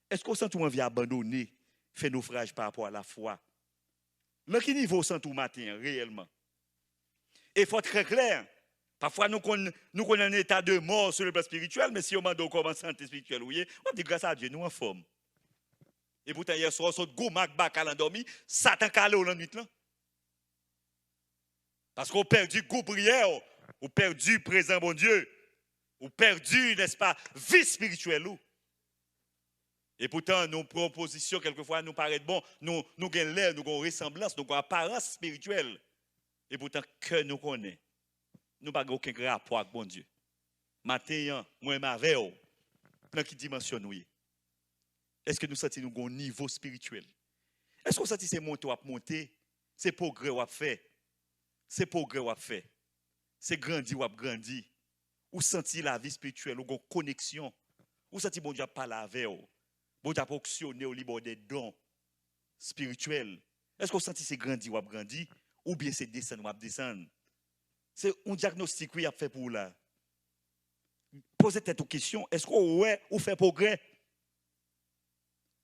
Est-ce qu'on sent envie d'abandonner, faire naufrage par rapport à la foi? Dans quel niveau sent tout matin réellement? Et il faut être très clair. Parfois, nous connaissons un état de mort sur le plan spirituel, mais si on demande comment santé spirituelle, on dit grâce à Dieu, nous en forme. Et pourtant, hier soir, on go mak bakal endormi, Satan calé au nuit là. Parce qu'on perdu goût prière, on perdu présent bon Dieu, on perdu, n'est-ce pas, vie spirituelle. Et pourtant, nos propositions, quelquefois, nous paraissent bon, nous avons l'air, nous avons ressemblance, nous avons apparence spirituelle. Et pourtant, que nous connaissons, nous n'avons aucun rapport avec bon Dieu. Matin, moi, ma veille, dans quelle dimension nous y? Est-ce que nous sentons nous un niveau spirituel? Est-ce qu'on sent ces montées à monter? C'est progrès à faire. C'est progrès à faire. C'est grandir à grandir. Ou sentir la vie spirituelle, ou une connexion. Ou sentir bon Dieu parler avec vous. Bon Dieu fonctionner au niveau des dons spirituels. Est-ce qu'on sentit c'est grandir ou grandir? Ou bien c'est descendre ou descendre? C'est un diagnostic qu'il a fait pour là. Posez cette question. Est-ce qu'on ouais, ou fait progrès?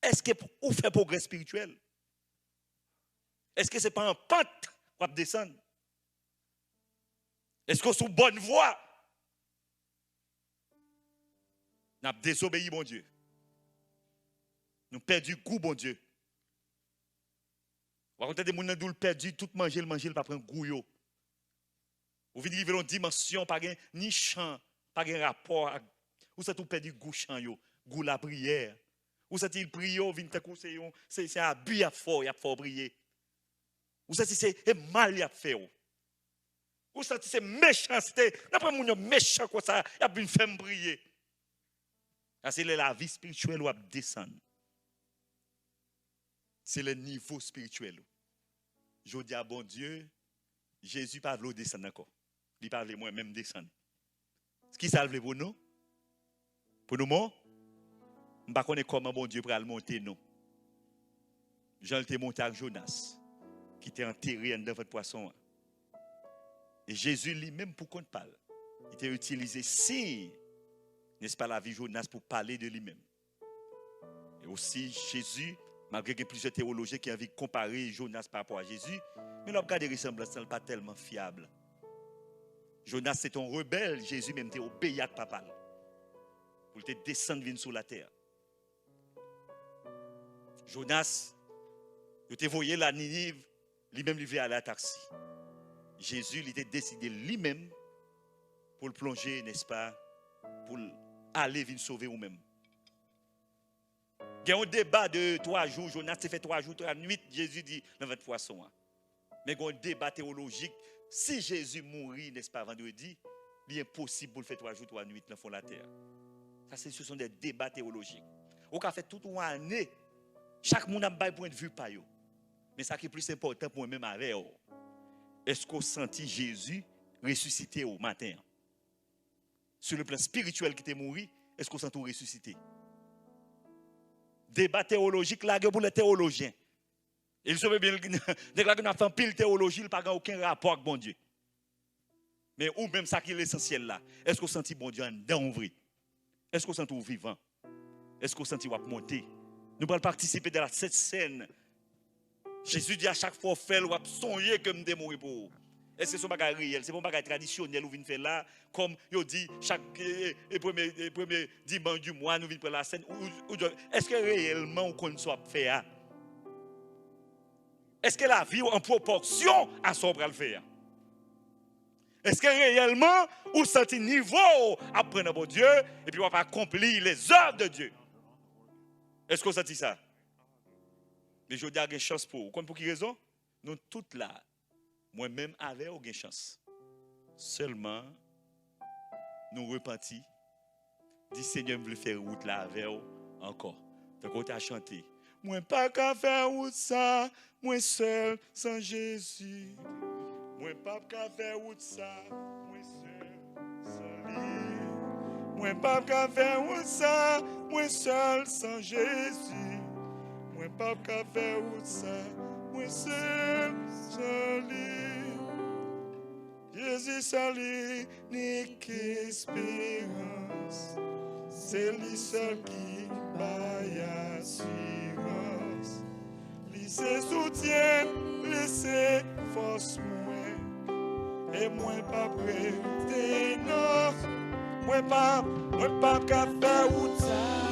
Est-ce qu'on fait progrès spirituel? Est-ce que ce n'est pas un pente pour descendre? Est-ce qu'on est sur bonne voie? Nous avons désobéi, mon Dieu. Nous avons perdu goût, bon Dieu. Par contre, des gens qui ont perdu tout manger, pas prendre goût. Vous venez vivre une dimension, pas ni chant, pas de rapport. Vous avez tout perdu goût chant, goût la prière. Vous avez il prie, vous venez c'est un but à fort, il faut prier. Vous avez c'est mal à faire. Vous avez c'est méchanceté. D'après mon méchant comme ça, il a bien fait prier. C'est la vie spirituelle où descend. C'est le niveau spirituel. Je dis à bon Dieu, Jésus pas voulu descendre encore. Il parle moi-même descendre. Ce qui salve pour nous? Pour nous, moi, je ne sais pas comment bon Dieu peut monter nous. Jean était monté avec Jonas, qui était enterré dans votre poisson. Et Jésus lui-même pour qu'on parle. Il était utilisé si, n'est-ce pas, la vie de Jonas pour parler de lui-même. Et aussi Jésus, malgré que plusieurs théologiens qui ont envie de comparer Jonas par rapport à Jésus, mais l'on regarde des ressemblances, n'est pas tellement fiable. Jonas c'est un rebelle, Jésus même était obéi à papa. Pour te descendre sur la terre. Jonas, il te voyé la Ninive, lui-même il à la taxi. Jésus il était décidé lui-même pour le plonger, n'est-ce pas, pour aller venir sauver vous-même. Il y a un débat de 3 jours, Jonas a fait 3 jours, 3 nuits, Jésus dit dans votre poisson. Mais il y a un débat théologique. Si Jésus mourit, n'est-ce pas, vendredi, il est impossible pour le faire 3 jours, 3 nuits dans le fond de la terre. Ça, ce sont des débats théologiques. On a fait toute une année. Chaque monde a un point de vue par eux. Mais ça qui est plus important pour moi-même avec eux. Est-ce qu'on sentit Jésus ressuscité au matin? Sur le plan spirituel qui était mort, est-ce qu'on sentit ressuscité? Débat théologique, là, pour les théologiens. Ils savent bien que nous avons fait pile théologie, il n'y a pas aucun rapport avec bon Dieu. Mais ou même ça qui est l'essentiel là. Est-ce qu'on sentit bon Dieu en vrai? Est-ce qu'on sentit vivant? Est-ce qu'on sentit monter? Nous allons participer de cette scène. Jésus dit à chaque fois, fait ou songer que nous mourir pour vous. Est-ce que c'est un bagage réel? C'est un bagage traditionnel où nous venons faire là, comme il dit, chaque premier dimanche du mois, nous venons faire la scène. Est-ce que réellement on connaît ce qu'on fait? Est-ce que la vie est en proportion à ce qu'on va le faire? Est-ce que réellement, on sent un niveau à prendre bon Dieu et puis on va accomplir les œuvres de Dieu? Est-ce qu'on sent ça? Mais je dis à une chance pour vous. Pour quelle raison? Nous toutes là, moi-même avec une chance. Seulement, nous repentis. Dis Seigneur, je veux faire route là avec vous encore. Donc on t'a chanté. Moi pas qu'à faire route ça, moi seul sans Jésus. Moi pas qu'à faire route ça, moi seul sans lui. Moi pas qu'à faire route ça, moi seul sans Jésus. Moi pas qu'à faire route ça, moi seul, joli. Jésus sali, ni qu'espérance. C'est lui seul qui baille assurance. Lui se soutient, laissez force moi. Et moi pas prêt, non. Moi pas qu'à faire ou ça.